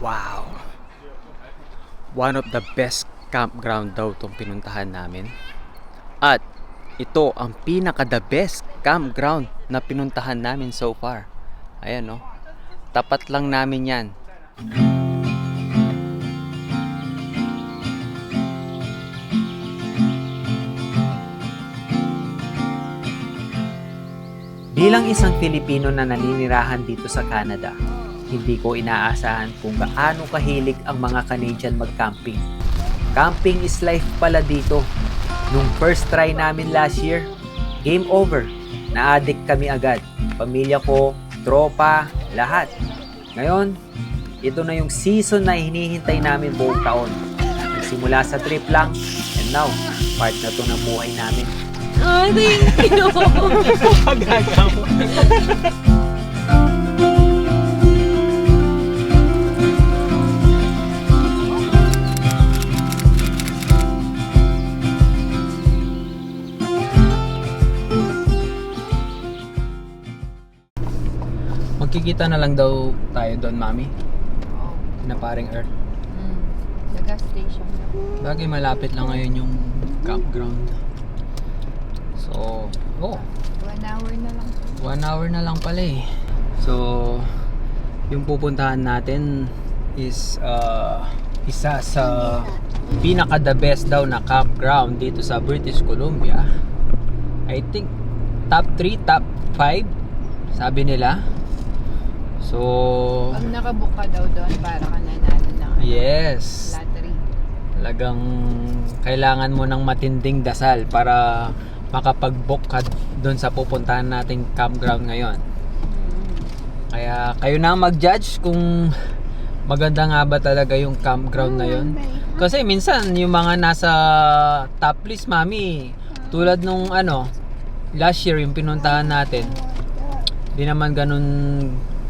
Wow! One of the best campground daw itong pinuntahan namin. At ito ang pinaka-the best campground na pinuntahan namin so far. Ayan, no? Tapat lang namin yan. Bilang isang Pilipino na naninirahan dito sa Canada, hindi ko inaasahan kung gaano kahilig ang mga Canadian mag-camping. Camping is life pala dito. Nung first try namin last year, game over. Na-addict kami agad. Pamilya ko, tropa, lahat. Ngayon, ito na yung season na hinihintay namin buong taon. Nagsimula sa trip lang, and now, part na to ng buhay namin. Oh, thank you. Magkikita na lang daw tayo doon, Mami. Na paring Earth. Sa gas station. Bagay malapit lang ngayon yung campground. So, 1 hour na lang. 1 hour na lang pala eh. So, yung pupuntahan natin is isa sa pinaka the best daw na campground dito sa British Columbia. I think top 3, top 5 sabi nila. So, Pag nakabook ka daw doon, para ka nanalo ng yes. lottery. Talagang kailangan mo ng matinding dasal para makapag-book ka doon sa pupuntahan nating campground ngayon. Kaya kayo na mag-judge kung maganda nga ba talaga yung campground na yun. Kasi minsan yung mga nasa top list, Mami, tulad nung last year yung pinuntahan natin, di naman ganun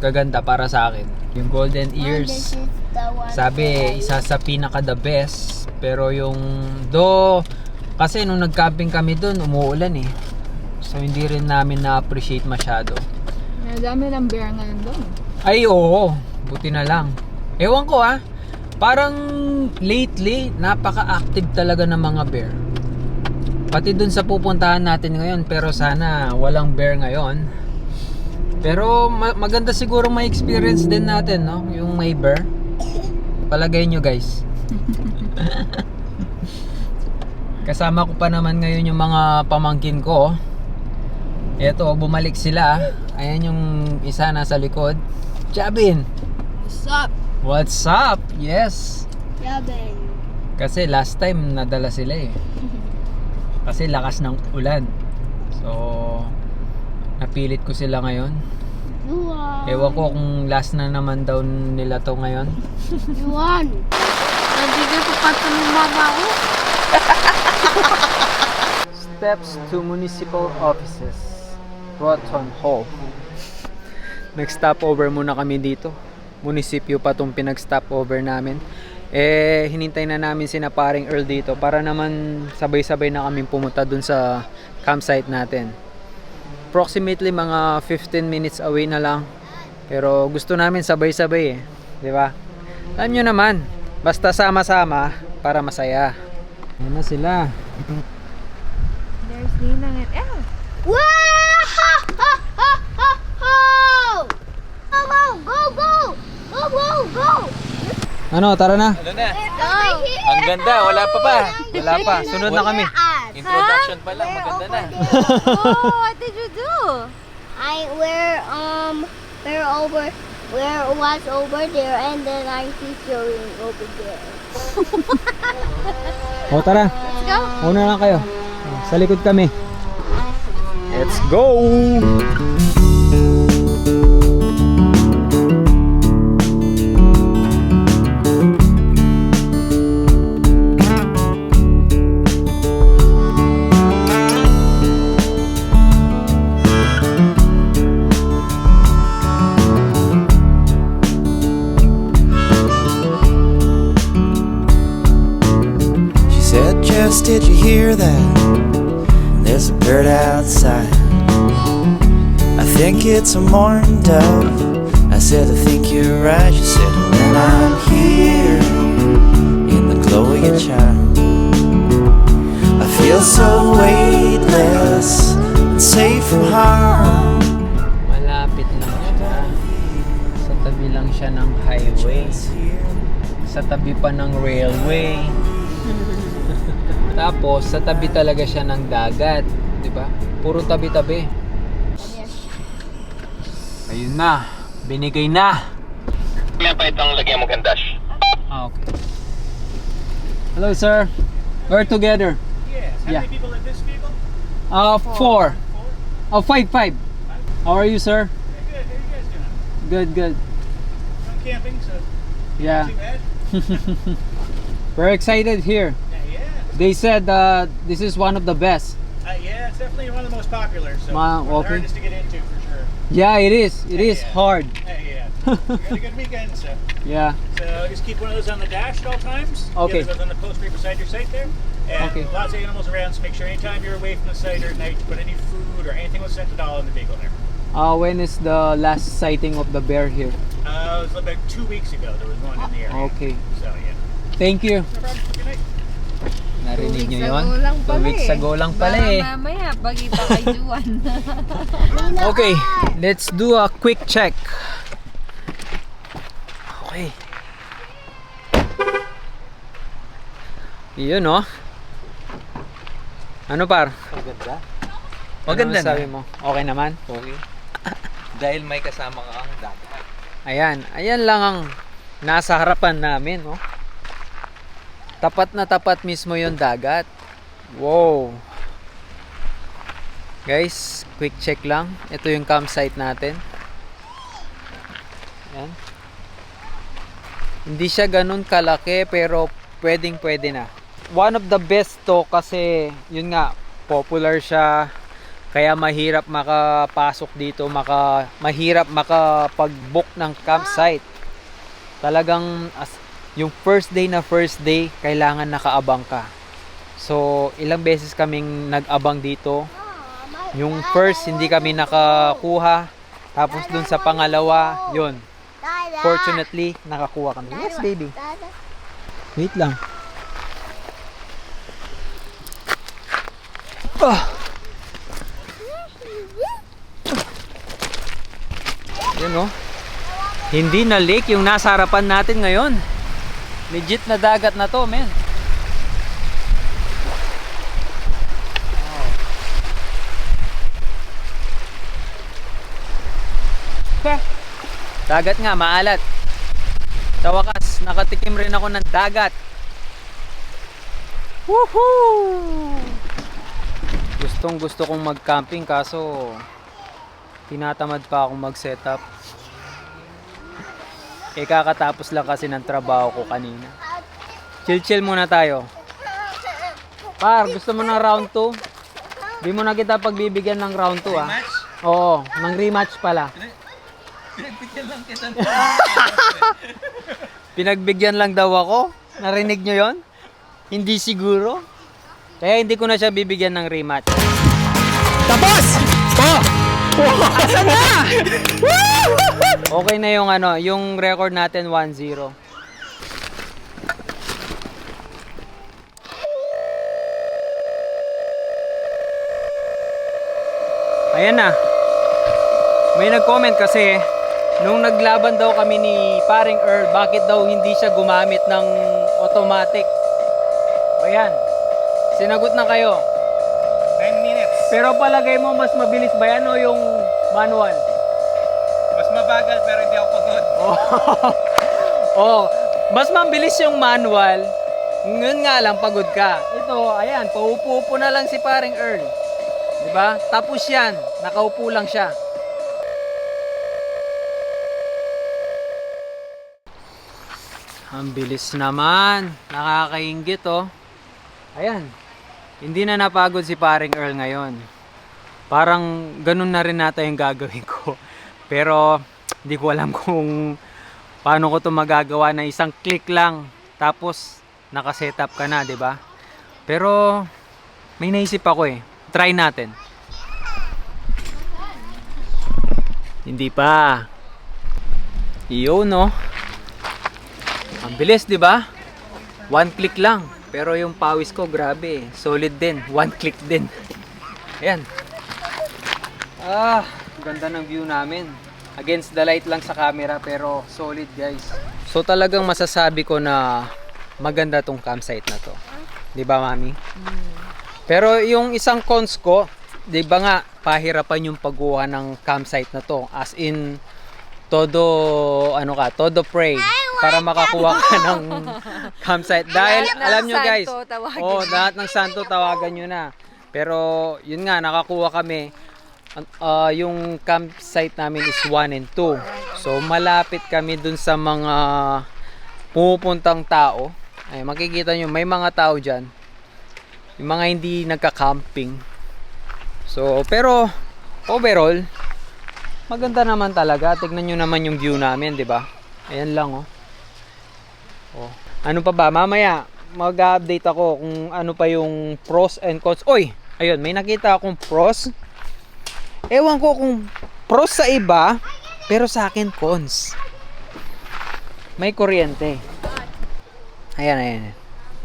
kaganda para sa akin. Yung Golden Ears, sabi isa sa pinaka the best, pero yung kasi nung nag-camping kami doon, umuulan eh. So hindi rin namin na-appreciate masyado. May dami ng bear ngayon doon. Ay oo, buti na lang. Ewan ko parang lately, napaka-active talaga ng mga bear. Pati doon sa pupuntahan natin ngayon, pero sana walang bear ngayon. Pero maganda siguro may experience din natin, no? Yung may bear. Palagay nyo guys. Kasama ko pa naman ngayon yung mga pamangkin ko. Eto, bumalik sila. Ayan yung isa nasa likod. Jabin! What's up? What's up? Yes! Jabin. Kasi last time nadala sila eh. Kasi lakas ng ulan. So, napilit ko sila ngayon. Yuan. Ewan ko kung last na naman daw nila to ngayon. Yuan. Nandito ko pa ito ng mama ko. Steps to municipal offices. Roton Hall. Nag-stopover muna kami dito. Munisipyo pa tong pinag-stopover namin. Hinintay na namin sina paring Earl dito para naman sabay-sabay na kami pumunta dun sa campsite natin. Approximately mga 15 minutes away na lang. Pero gusto namin sabay-sabay eh. Di ba? Alam nyo naman, basta sama-sama para masaya. Ayan na sila. There's Nina and Elle. Wow! Ha, ha, ha, ha, ha! Go, go, go, go! Go, go, go! Ano, tara na. Ano na? Go! Ang ganda, wala pa ba? Wala pa, sunod na kami. Introduction pa lang, maganda na. Oh, what did you do? Where was over there and then I see showing over there. O tara, Let's go. una lang kayo. Sa likod kami. Let's go! Jess, did you hear that? There's a bird outside. I think it's a mourning dove. I said, I think you're right. She said, well, when I'm here in the glow of your child. I feel so weightless and safe from harm. Malapit lang siya. Sa tabi lang siya ng highway. Sa tabi pa ng railway. Tapos, sa tabi talaga siya ng dagat. Diba? Puro tabi-tabi. Ayun na. Binigay na. May pa itong lagyan mo gandash. Ah, okay. Hello, sir. We're together. Yes. How Yeah. many people in this vehicle? 4. Oh, 5. How are you, sir? Very good. How are you guys doing? Good. I'm camping, so Yeah. not too bad. We're excited here. Yeah. They said this is one of the best. Yeah, it's definitely one of the most popular. So Ma- one of the okay. hardest to get into for sure. Yeah, it is. It is Yeah. hard. Yeah. You had a good weekend, so Yeah. just keep one of those on the dash at all times. Okay. The other goes on the post right beside your site there. And Okay. lots of animals around, so make sure anytime you're away from the site or at night, to put any food or anything with fentanyl in the vehicle there. When is the last sighting of the bear here? It was about 2 weeks ago. There was one in the area. Okay. So yeah. Thank you. No problem. Good night. Narinig nyo yun? 2 weeks ago 2 weeks ago lang lang pala pala Baka eh. mamaya, pag-iba kay Juan. Okay, let's do a quick check. Okay. Yun oh. Ano par? Maganda. Ano Maganda na. sabi mo? Okay naman? Okay. Dahil may kasama ka ang dagat. Ayan lang ang nasa harapan namin, no? Tapat na tapat mismo yung dagat. Wow! Guys, quick check lang. Ito yung campsite natin. Ayan. Hindi siya ganun kalaki pero pwede na. One of the best to kasi yun nga, popular siya. Kaya mahirap makapasok dito, mahirap makapag-book ng campsite. Talagang yung first day, kailangan nakaabang ka. So, ilang beses kaming nag-abang dito. Yung first, hindi kami nakakuha. Tapos dun sa pangalawa, yun. Fortunately, nakakuha kami. Yes, baby. Wait lang. Yun oh. Hindi na lake yung nasa harapan natin ngayon. Legit na dagat na to, men. Dagat nga, maalat. Sa wakas, nakatikim rin ako ng dagat. Woohoo! Gustong gusto kong mag-camping kaso tinatamad pa akong mag-setup. Kakatapos lang kasi ng trabaho ko kanina. Chill muna tayo. Par, gusto mo ng round 2? Di mo na kita pagbibigyan ng round 2 ah. Match? Oo, ng rematch pala. Pinagbigyan lang kita. Pinagbigyan lang daw ako. Narinig nyo yon? Hindi siguro. Kaya hindi ko na siya bibigyan ng rematch. Tapos! Oh! Asan na? Okay na yung yung record natin 1-0. Ayan na. May nag-comment kasi nung naglaban daw kami ni paring Earl, bakit daw hindi siya gumamit ng automatic. Ayan. Sinagot na kayo. 10 minutes. Pero palagay mo mas mabilis ba yan o yung manual? Mas mabagal pero hindi ako pagod. Oh, mas mabilis yung manual. Ngayon nga lang pagod ka. Ito, ayan, paupo-upo na lang si paring Earl. 'Di ba? Tapos yan, nakaupo lang siya. Ang bilis naman. Nakakainggit oh. Ayan. Hindi na napagod si paring Earl ngayon. Parang ganun na rin nata yung gagawin ko. Pero hindi ko alam kung paano ko 'to magagawa na isang click lang. Tapos naka-setup ka na, 'di ba? Pero may naisip ako eh. Try natin. Hindi pa. Iyo no. Ang bilis, di ba? One click lang. Pero yung pawis ko, grabe. Solid din. One click din. Ayan. Ganda ng view namin. Against the light lang sa camera, pero solid, guys. So talagang masasabi ko na maganda tong campsite na to. Di ba, Mami? Pero yung isang cons ko, di ba nga, pahirapan yung pagkuha ng campsite na to. As in, todo pray para makakuha ka ng campsite. Dahil, alam nyo guys, lahat ng santo tawagan nyo na. Pero, yun nga, nakakuha kami. Yung campsite namin is 1 and 2. So, malapit kami dun sa mga pumupuntang tao. Ay, makikita nyo, may mga tao dyan. Yung mga hindi nagka-camping. So, pero, overall, maganda naman talaga. Tignan nyo naman yung view namin, di ba? Ayan lang, oh. Ano pa ba? Mamaya, mag-update ako kung ano pa yung pros and cons. Oy! Ayun, may nakita akong pros. Ewan ko kung pros sa iba, pero sa akin cons. May kuryente. Ayan.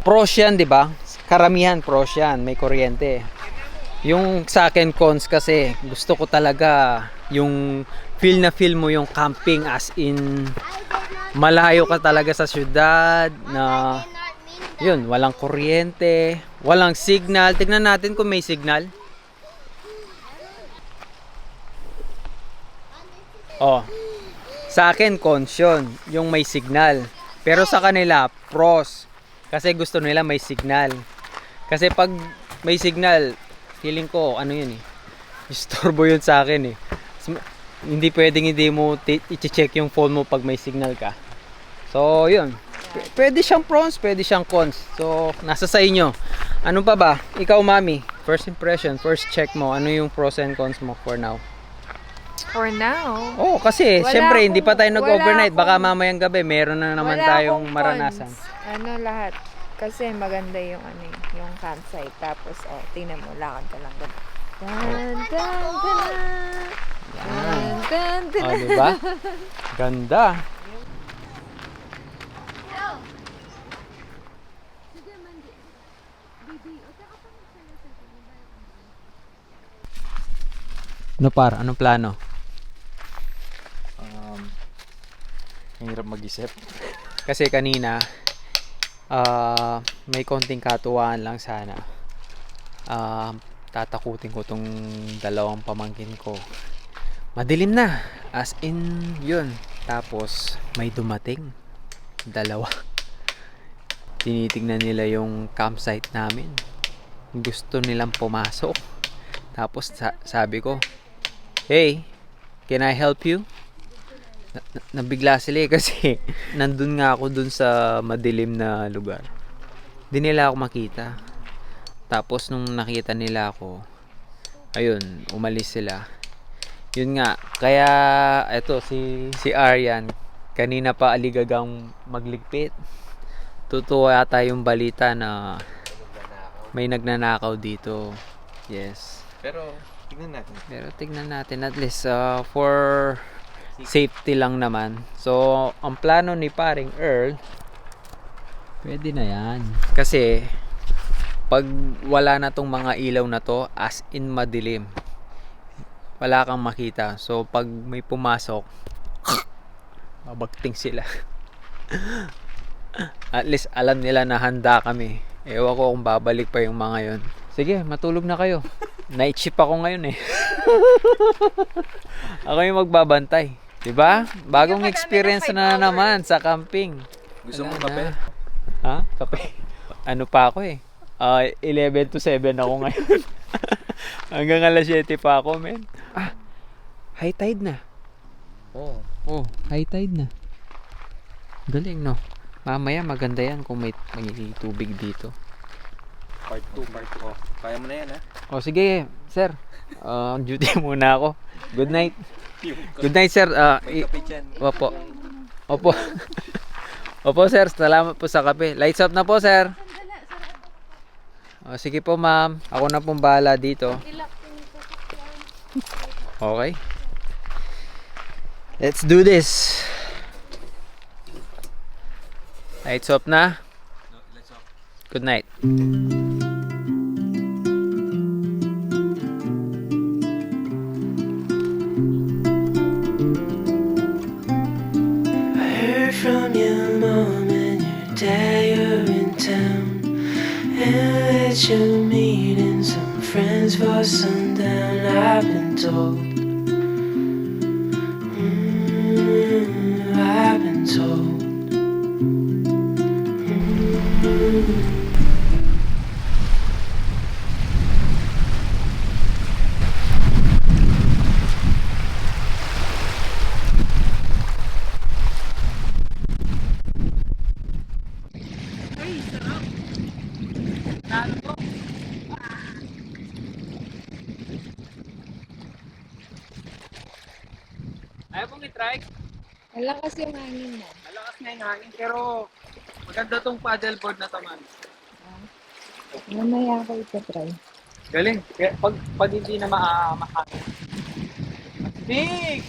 Pros yan, di ba? Karamihan pros yan, may kuryente. Yung sa akin cons kasi, gusto ko talaga yung feel na feel mo yung camping, as in malayo ka talaga sa syudad na yun, walang kuryente, walang signal. Tignan natin kung may signal. Sa akin cons yun, yung may signal. Pero sa kanila pros, kasi gusto nila may signal. Kasi pag may signal, feeling ko ano yun istorbo yun sa akin Hindi pwedeng hindi mo i-check yung phone mo pag may signal ka. So yun, pwede siyang pros, pwede siyang cons. So nasa sa inyo. Ano pa ba? Ikaw, Mami, first impression, first check mo, ano yung pros and cons mo for now? For now. Kasi syempre hindi pa tayo nag-overnight. wala Baka mamayang gabi meron na naman wala tayong akong maranasan. cons. Lahat. Kasi maganda yung yung campsite. Tapos, tingnan mo, lakad ka lang. Dun, dun, dun, Yan. dun, dun, dun. Diba? Ganda. Ano par? Anong plano? Hirap mag-isip. Kasi kanina may konting katuwaan lang sana. Tatakutin ko tong dalawang pamangkin ko. Madilim na. As in, yun. Tapos, may dumating. Dalawa. Tinitignan nila yung campsite namin. Gusto nilang pumasok. Tapos, sabi ko, "Hey, can I help you?" Nabigla sila kasi nandun nga ako dun sa madilim na lugar. Di nila ako makita. Tapos nung nakita nila ako, ayun, umalis sila. Yun nga, kaya eto si Aryan, kanina pa aligagang magligpit. Totoo yata yung balita na may nagnanakaw dito. Yes. Pero tignan natin at least for safety lang naman. So, ang plano ni paring Earl, Pwede na yan. Kasi, pag wala na tong mga ilaw na to, as in madilim, wala kang makita. So, pag may pumasok, babagting sila. At least, alam nila na handa kami. Ewan ko kung babalik pa yung mga yon. Sige, matulog na kayo. Night shift ako ngayon Ako yung magbabantay. Diba? Bagong experience na naman sa camping. gusto mong kape? Ha? Kape? Ano pa ako 11 to 7 ako ngayon. Hanggang alas 7 pa ako, men. High tide na. Oh, high tide na. Galing, no? Mamaya maganda yan kung may tubig dito. Part 2. Kaya mo na yan, ha? Sige, sir. Duty muna ako. Good night. Good night, sir. May kape dyan. Opo. Opo, sir. Salamat po sa kape. Lights up na po, sir. Sige po, ma'am. Ako na pong bahala dito. Okay. Let's do this. Lights off na. Good night. I heard from your mom and your dad you're in town, and that you're meeting some friends for sundown. I've been told. I've been told. Ayaw pong i-try. Malakas yung hangin mo. Malakas na yung hangin pero maganda tong paddleboard na to, man. Mamaya ako ito-try. Galing. Kaya pag hindi na mahangin. Big!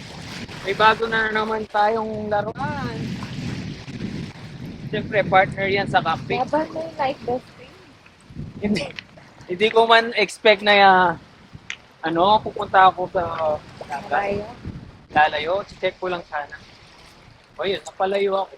May bago na naman tayong laruan. Siyempre, partner yan sa camping. Dapat mo yung life best thing. Hindi ko man expect na pupunta ako sa dagat. Malayo. Lalayo. Check ko lang sana. O yun, napalayo ako.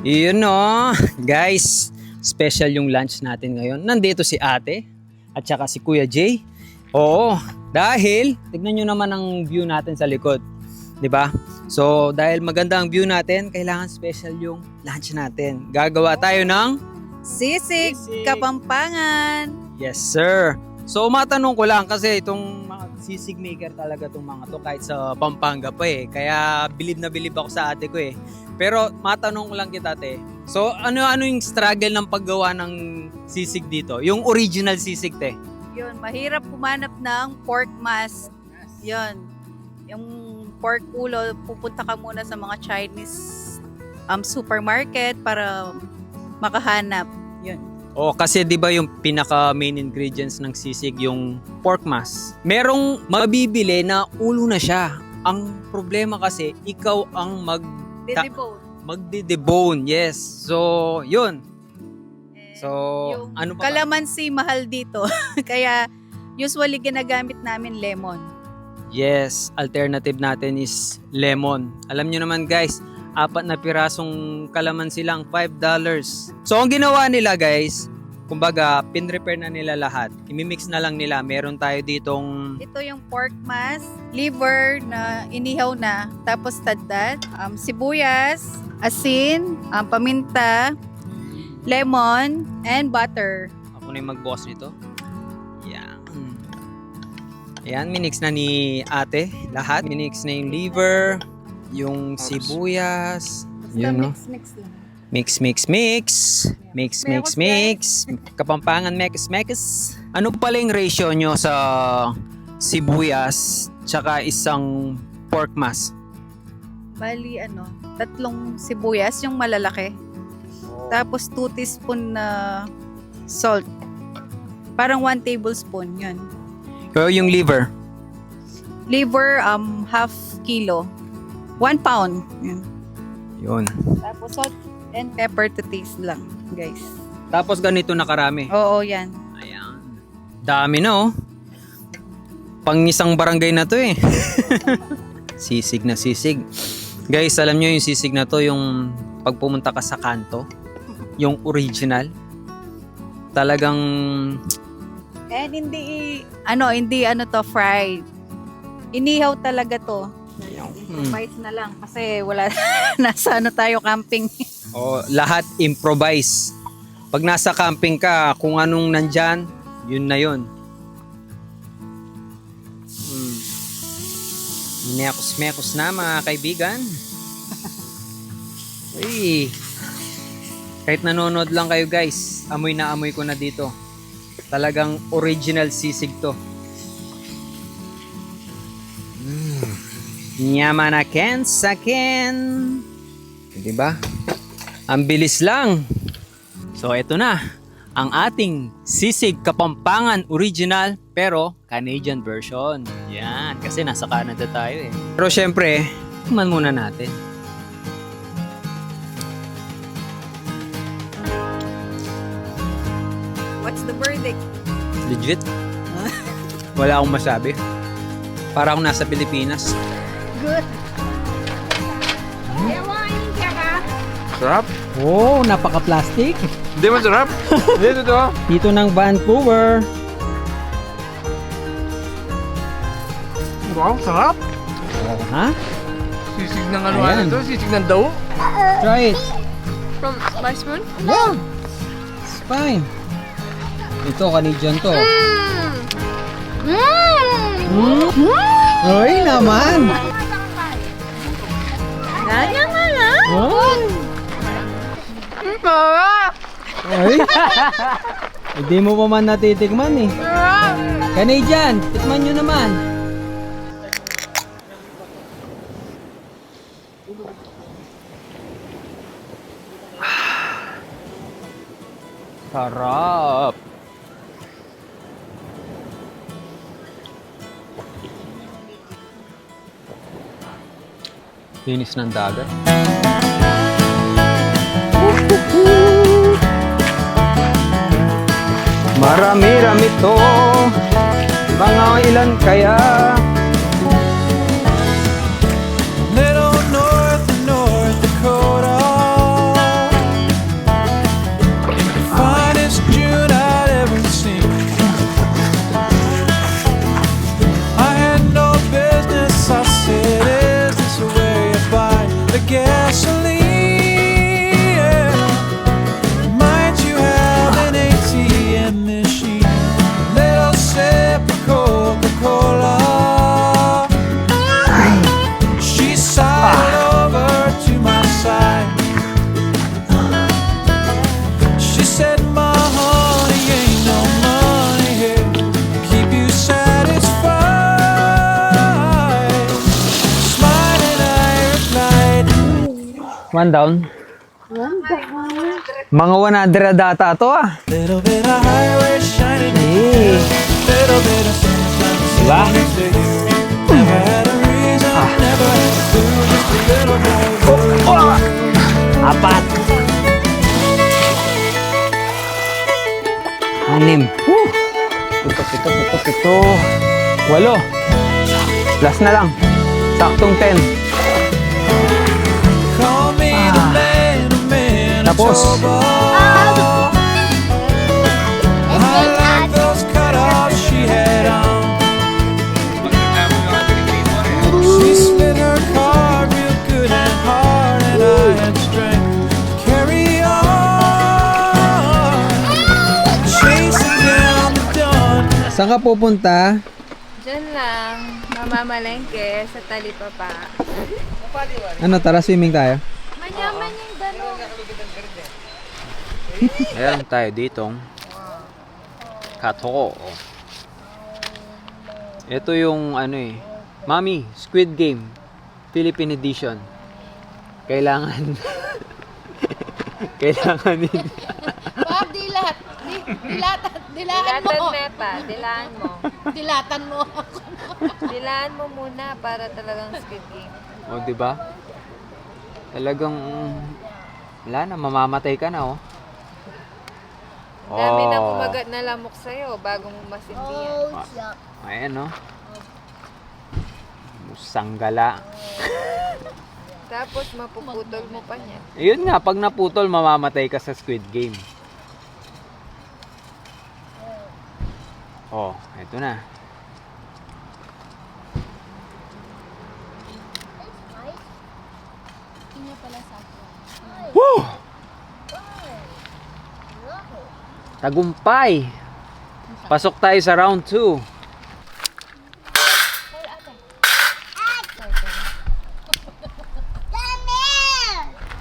Yun no, guys, special yung lunch natin ngayon. Nandito si ate at saka si Kuya Jay. Oo, dahil tignan nyo naman ang view natin sa likod. 'Di ba? So, dahil maganda ang view natin, kailangan special yung lunch natin. Gagawa tayo ng Sisig, Kapampangan. yes, sir. So, matanong ko lang kasi itong mga sisig maker talaga itong mga to kahit sa Pampanga pa eh. Kaya bilib na bilib ako sa ate ko eh. Pero matanong ko lang kita, te. So, ano yung struggle ng paggawa ng sisig dito? Yung original sisig, te. Yun, mahirap humanap ng pork mask. Yun. Yung pork ulo, pupunta ka muna sa mga Chinese supermarket para makahanap. Yun. O kasi 'di ba yung pinaka main ingredients ng sisig yung pork mass. Merong mabibili na ulo na siya. Ang problema kasi ikaw ang Didibone. magde-debone. Yes. So, 'yun. So, Yung ano pa ba? kalamansi mahal dito. Kaya usually ginagamit namin lemon. Yes, alternative natin is lemon. Alam nyo naman guys, 4 na pirasong kalamansi lang, $5. So ang ginawa nila guys, kumbaga pinrepair na nila lahat. Imimix na lang nila. Meron tayo ditong Ito yung pork mask, liver na inihaw na, tapos tadtad, sibuyas, asin, paminta, lemon, and butter. ako na yung mag-boss nito. Yan. Ayan, minix na ni ate lahat. Minix na yung liver, yung sibuyas. Yun, no? Mix lang. Mix, mix, mix. Mix, mix, mix. Kapampangan, mekes, mekes. Ano pala yung ratio nyo sa sibuyas tsaka isang pork mass? Bali, 3 sibuyas, yung malalaki. Tapos 2 teaspoon na salt. Parang 1 tablespoon, yun. Pero yung liver, Liver, half kilo. 1 pound. Yun. yun. Tapos salt and pepper to taste lang, guys. Tapos ganito na karami. Oo, yan. Ayan. Dami na oh. Pang isang barangay na to eh. Sisig na sisig. Guys, alam nyo yung sisig na to, yung pag pumunta ka sa kanto, yung original, talagang And hindi to fried. Inihaw talaga to. Improvise na lang kasi wala nasa tayo camping. lahat improvise. Pag nasa camping ka, kung anong nandyan, yun na yun. Mekos na mga kaibigan. Uy. Kahit nanonood lang kayo guys, amoy na amoy ko na dito. Talagang original sisig to. Yamanaken saken. Diba? Ang bilis lang. So, eto na. Ang ating Sisig Kapampangan Original pero Canadian version. Yan. Kasi nasa Canada tayo eh. Pero syempre, tikman muna natin. What's the verdict? Legit? Wala akong masabi. Para akong nasa Pilipinas. Good. Sarap. Oh, napaka-plastic. Hindi masarap. Dito to. Dito ng Vancouver. Wow, sarap. Ha? Sisig ng ano Ayan. ito? Sisig ng daw? Try it. From my spoon? Yeah. It's fine. Ito, Canadian to. Ay, naman. Ganyan nga lang. Oh. Ay. Hindi mo pa man natitikman eh. Canadian, tikman nyo naman. Sarap. Linis ng dagat. Marami-rami to. Mga ilan kaya? Little north of North Dakota. Finest June I'd ever seen. I had no business, I said, is this where you buy the gasoline? Yeah. Might you have an ATM machine? Little sip of Coca-Cola. She sidled over to my side. She said, my honey, ain't no money here to keep you satisfied. Smiling, I replied, One down. Mga 100 data to ah. little bit of highway shining, Eh. little bit of sunshine Diba? next to you. Never had a reason, never had to do, just a little bit of Apat. Anim. Woo! Ito. 8. Last na lang. Saktong 10. Call me the man of Tapos. Manitoba. I like those cutoffs she had on. She slid her car real good and hard, and I had strength to carry on. Chasing down the dawn. Saan ka pupunta? Diyan lang. Mamamalengke sa Talipapa. Ano, tara swimming tayo? Manyaman yung dano. Meron tayo ditong kato. Ito yung ano eh. Mami, Squid Game. Philippine edition. Kailangan. Kailangan din. Bob, dilat. Dilaan Dilatan mo. Mepa. Dilaan mo. Dilatan mo. Dilaan mo muna para talagang Squid Game. O, di ba? Talagang wala na, mamamatay ka na, oh. Dami na kumagat na lamok sa'yo bago mo masindihan. Ayan, no? Musanggala. Tapos mapuputol mo pa niya. Ayun nga, pag naputol, mamamatay ka sa Squid Game. Oh, eto na. Woo! Tagumpay! Pasok tayo sa round 2.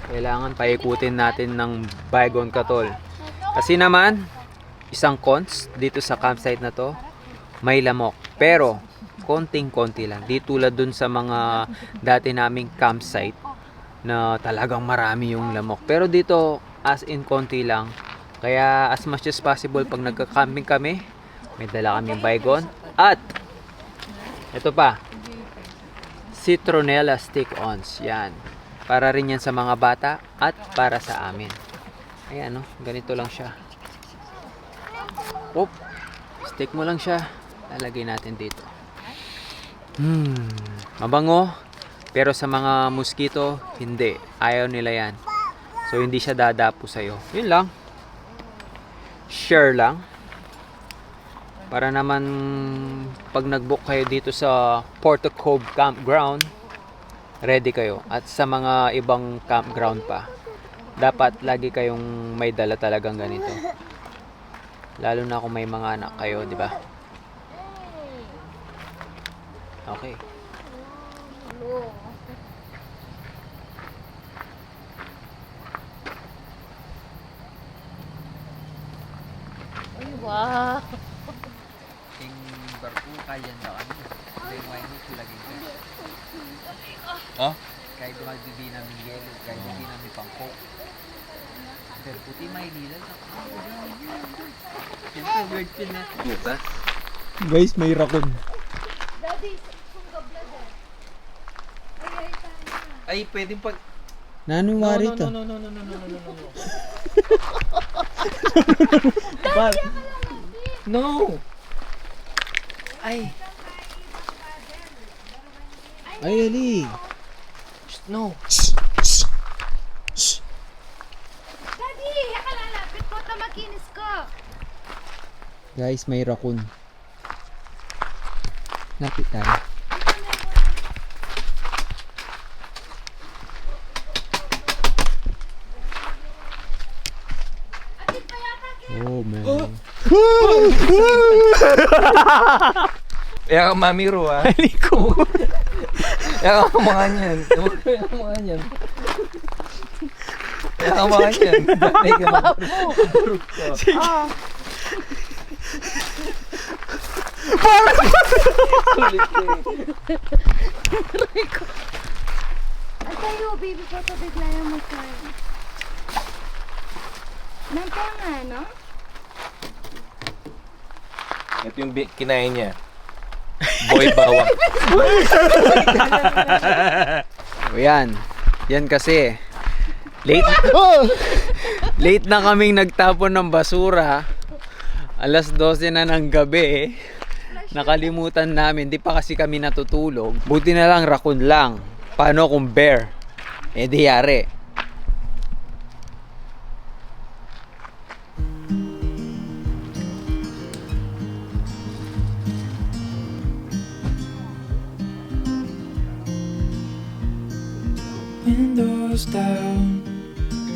Kailangan paikutin natin ng Baygon Katol. Kasi naman, isang cons dito sa campsite na to, may lamok. Pero, konting-konti lang. Di tulad dun sa mga dati naming campsite na talagang marami yung lamok. Pero dito, as in konti lang. Kaya as much as possible, pag nagka-camping kami, may dala kaming baygon. At, ito pa, citronella stick-ons. Yan. Para rin yan sa mga bata at para sa amin. Ayan, no? Ganito lang siya. Oop. Stick mo lang siya. Lalagay natin dito. Mabango. Pero sa mga mosquito, hindi. Ayaw nila yan. So, hindi siya dadapo sa'yo. Yun lang. Share lang. Para naman pag nag-book kayo dito sa Porto Cove Campground, ready kayo. At sa mga ibang campground pa, dapat lagi kayong may dala talagang ganito. Lalo na kung may mga anak kayo, di ba? Okay. Wow. Yung barko, kaya na ano. Yung wine hook, lagay ka. Oh? Kahit magbibi namin yelo, kahit hindi namin pang-coke. Pero puti may nilal. Siyempre, weird pin na. Bukas? Guys, may raccoon. Ay, pwedeng pag... Nanuwari to. No. No! Ay! Ay, Ali. No! Daddy, akalalapit ko ito makinis ko. Guys, may raccoon. Lapit tayo. Oh, man. Kaya ka mamiro ah. Aliko. Kaya ka mga niyan. Kaya ka mga niyan. Kaya ka mga niyan. Ay ka mga. Ang tayo, baby ko ito bigla yung mag-turn. Nandiyan nga, no? Ito yung kinain niya. Boy bawang. O yan. Yan kasi. Late. Late na kaming nagtapon ng basura. Alas 12 na ng gabi. Nakalimutan namin. Di pa kasi kami natutulog. Buti na lang raccoon lang. Paano kung bear? Eh di yari. Windows down,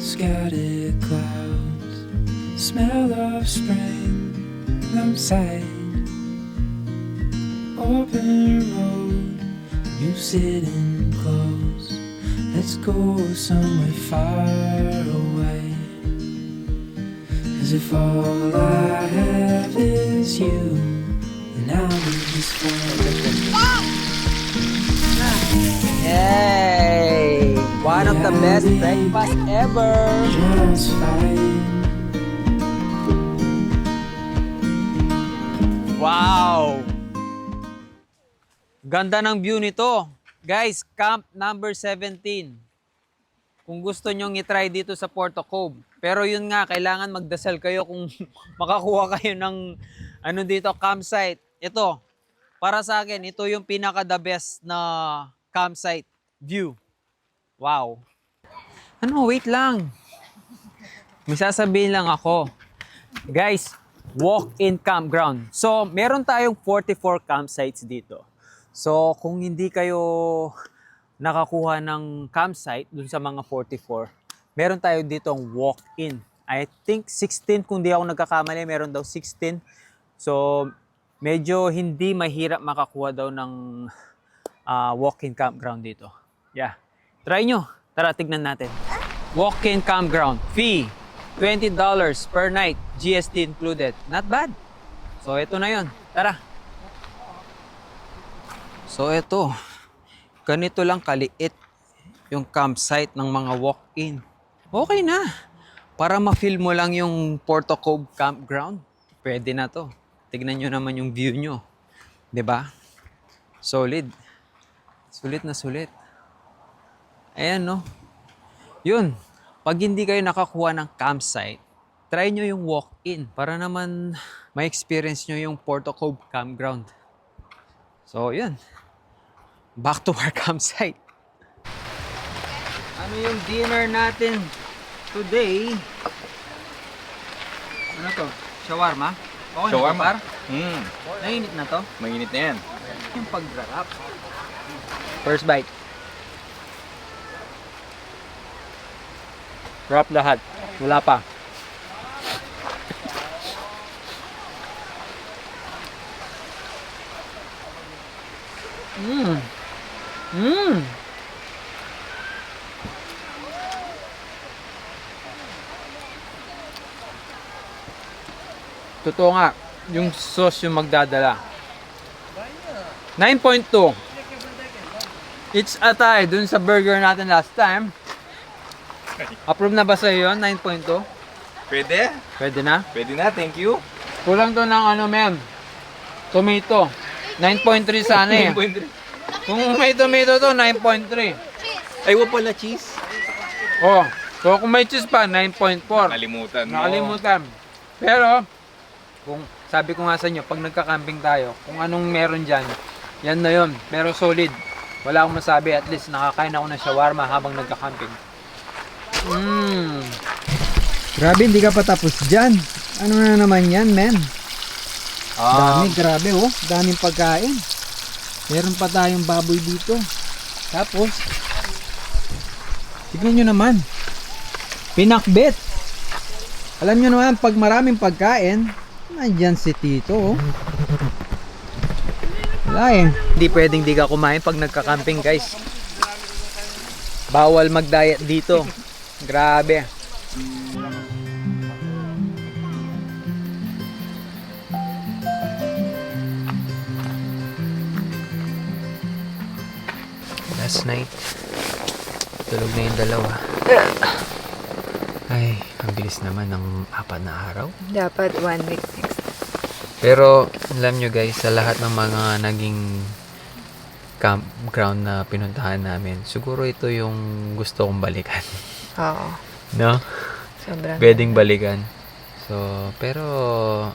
scattered clouds, smell of spring outside. Open road, you sitting close. Let's go somewhere far away. As if all I have is you, and I'll be just fine. Yay! One of the best breakfast ever! Just fine. Wow! Ganda ng view nito. Guys, camp number 17. Kung gusto nyong itry dito sa Porto Cove. Pero yun nga, kailangan magdasal kayo kung makakuha kayo ng ano dito, campsite. Ito, para sa akin, ito yung pinaka the best na campsite view. Wow. Ano, wait lang. May sasabihin lang ako. Guys, walk-in campground. So, meron tayong 44 campsites dito. So, kung hindi kayo nakakuha ng campsite dun sa mga 44, meron tayo ditong walk-in. I think 16, kung di ako nagkakamali, meron daw 16. So, medyo hindi mahirap makakuha daw ng walk-in campground dito. Yeah. Try nyo. Tara, tignan natin. Walk-in campground. Fee, $20 per night. GST included. Not bad. So, ito na yun. Tara. So eto, ganito lang kaliit yung campsite ng mga walk-in. Okay na. Para ma-feel mo lang yung Porto Cove Campground, pwede na to. Tignan nyo naman yung view nyo. 'Di ba? Solid. Sulit na sulit. Ayan, no? Yun. Pag hindi kayo nakakuha ng campsite, try nyo yung walk-in para naman ma-experience nyo yung Porto Cove Campground. So, yun. Back to our campsite. Ano yung dinner natin today? Ano to? Shawarma? Okay Shawarma. na to, par? Nainit na to? Mainit na yan. Yung pag-wrap. First bite. Wrap lahat. Wala pa. Mmm. Mmm. Totoo nga, yung sauce yung magdadala. 9.2. It's a tie dun sa burger natin last time. Approve na ba sa'yo yun? 9.2? Pwede? Pwede na? Pwede na, thank you. Kulang to ng ano, ma'am. Tomato. 9.3 sana eh. Kung may tomato to, 9.3. Ay, wala pala cheese. Oh, so kung may cheese pa, 9.4. Nakalimutan mo. Nakalimutan. Pero, kung sabi ko nga sa inyo, pag nagka-camping tayo, kung anong meron dyan, yan na yun. Pero solid. Wala akong masabi. At least nakakain ako ng shawarma habang nagka-camping. Mmm. Grabe, hindi ka pa tapos dyan. Ano na naman yan, men? Dami, grabe oh. Daming pagkain. Meron pa tayong baboy dito. Tapos, tignan nyo naman. Pinakbet. Alam nyo naman, pag maraming pagkain, nandyan si Tito oh. Wala eh. Hindi pwedeng di ka kumain pag nagka-camping, guys. Bawal mag-diet dito. Grabe. Last night, tulog na yung dalawa. Ay, ang bilis naman ng 4 na araw. Dapat 1 week next. Pero, alam nyo guys, sa lahat ng mga naging campground na pinuntahan namin, siguro ito yung gusto kong balikan. Oo. No? Sobrang. Pwedeng balikan. So, pero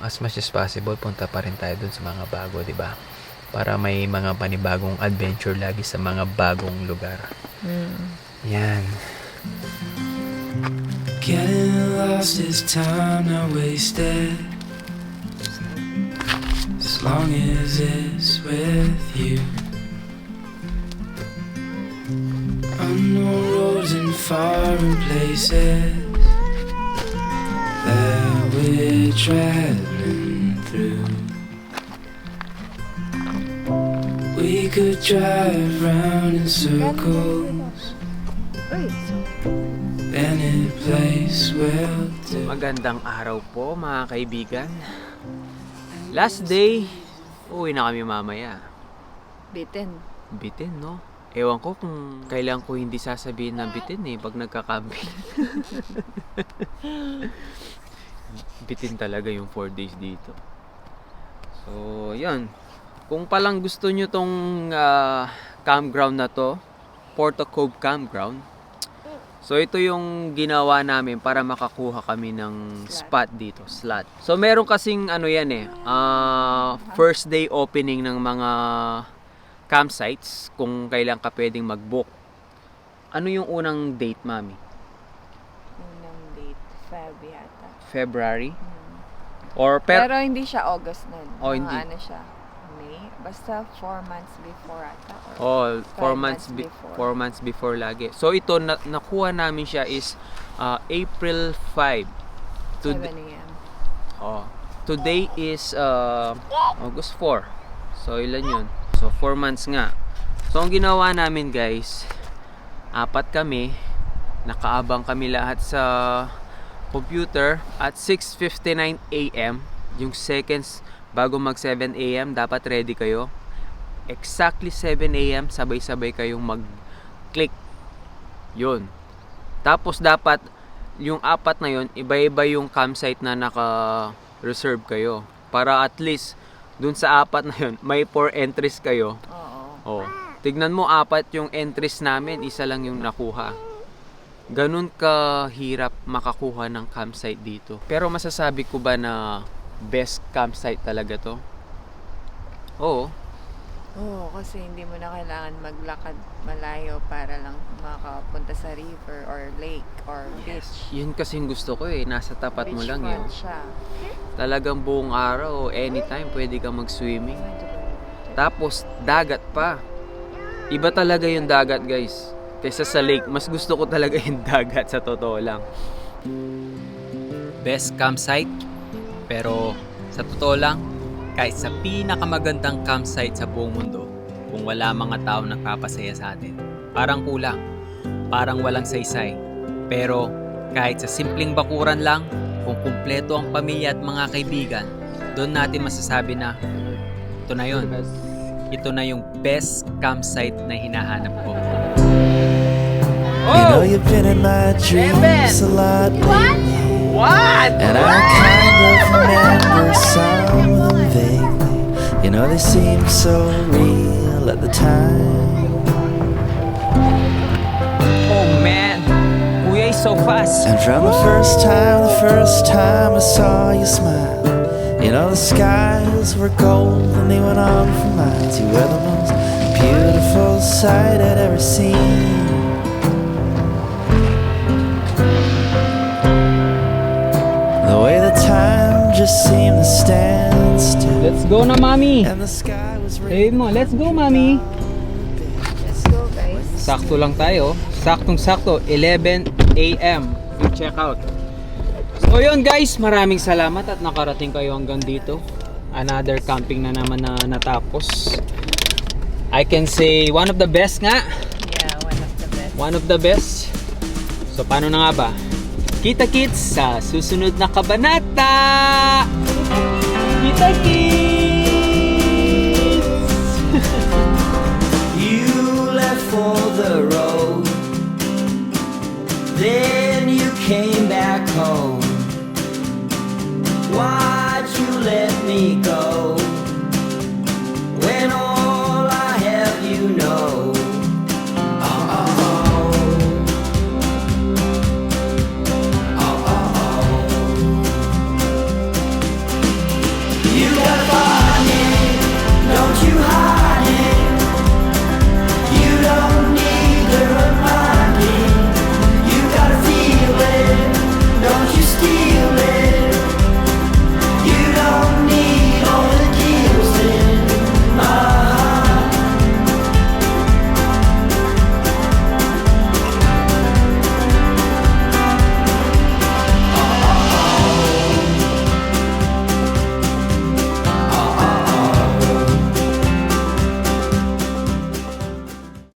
as much as possible, punta pa rin tayo dun sa mga bago, di ba? Para may mga panibagong adventure lagi sa mga bagong lugar. Yan. Getting lost is time not wasted. As long as it's with you. Unknown roads and foreign places that we're traveling through. We could drive round in circles. Any place well to. Magandang araw po mga kaibigan. Last day, uwi na kami mamaya. Bitin. Bitin, no? Ewan ko kung kailan ko hindi sasabihin na bitin eh pag nagka-camping. Bitin talaga yung 4 days dito. So, yan. Kung palang gusto nyo tong campground na to, Porto Cove Campground. So, ito yung ginawa namin para makakuha kami ng spot dito, slot. So, meron kasing ano yan eh, first day opening ng mga campsites kung kailan ka pwedeng mag-book. Ano yung unang date, Mami? Unang date, Feb yata. February? Or Pero hindi siya August nun. Oh, Mga hindi. ano siya, May. Basta 4 months before ata. Oh, 4 5 months months before. 4 months before lagi. So ito nakuha namin siya is April 5. 7 a.m. Oh. Today is August 4. So ilan 'yun? So 4 months nga. So ang ginawa namin, guys, 4 kami, nakaabang kami lahat sa computer at 6:59 AM, yung seconds bago mag 7 AM dapat ready kayo. exactly 7 a.m. sabay-sabay kayong mag-click. Yun. Tapos dapat yung 4 na yun, iba-iba yung campsite na naka-reserve kayo. Para at least dun sa 4 na yun, may 4 entries kayo. Oo. Oh. Tignan mo, 4 yung entries namin, isa lang yung nakuha. Ganun kahirap makakuha ng campsite dito. Pero masasabi ko ba na best campsite talaga to? Oo. Oo, kasi hindi mo na kailangan maglakad malayo para lang makapunta sa river or lake or beach. Yun kasing gusto ko nasa tapat mo lang yun. Beachfront siya. Talagang buong araw, anytime pwede kang mag-swimming. Tapos dagat pa. Iba talaga yung dagat, guys. Kaysa sa lake, mas gusto ko talaga yung dagat sa totoo lang. Best campsite, pero sa totoo lang, kahit sa pinakamagandang campsite sa buong mundo, kung wala mga tao nagpapasaya sa atin, parang kulang, parang walang saysay. Pero kahit sa simpleng bakuran lang, kung kumpleto ang pamilya at mga kaibigan, doon natin masasabi na ito na yun. Ito na yung best campsite na hinahanap ko. You know you've been in my dreams a lot lately. What? And I kind of remember some of them vaguely. You know they seemed so real at the time. Oh man, Kuya is so fast. And from the first time I saw you smile, you know the skies were gold and they went on for miles. You were the most beautiful sight I'd ever seen. The way the time just seemed to stand still. Let's go na, Mami. And the sky was Hey mo, let's go, Mami. Let's go, guys. Sakto lang tayo. Saktong-sakto, 11 a.m. yung check out. So yun guys, maraming salamat at nakarating kayo hanggang dito. Another camping na naman na natapos. I can say one of the best nga. Yeah, one of the best. One of the best. So paano na nga ba? Kita-kits sa susunod na kabanata! Kita-kits! You left for the road, then you came back home. Why'd you let me go?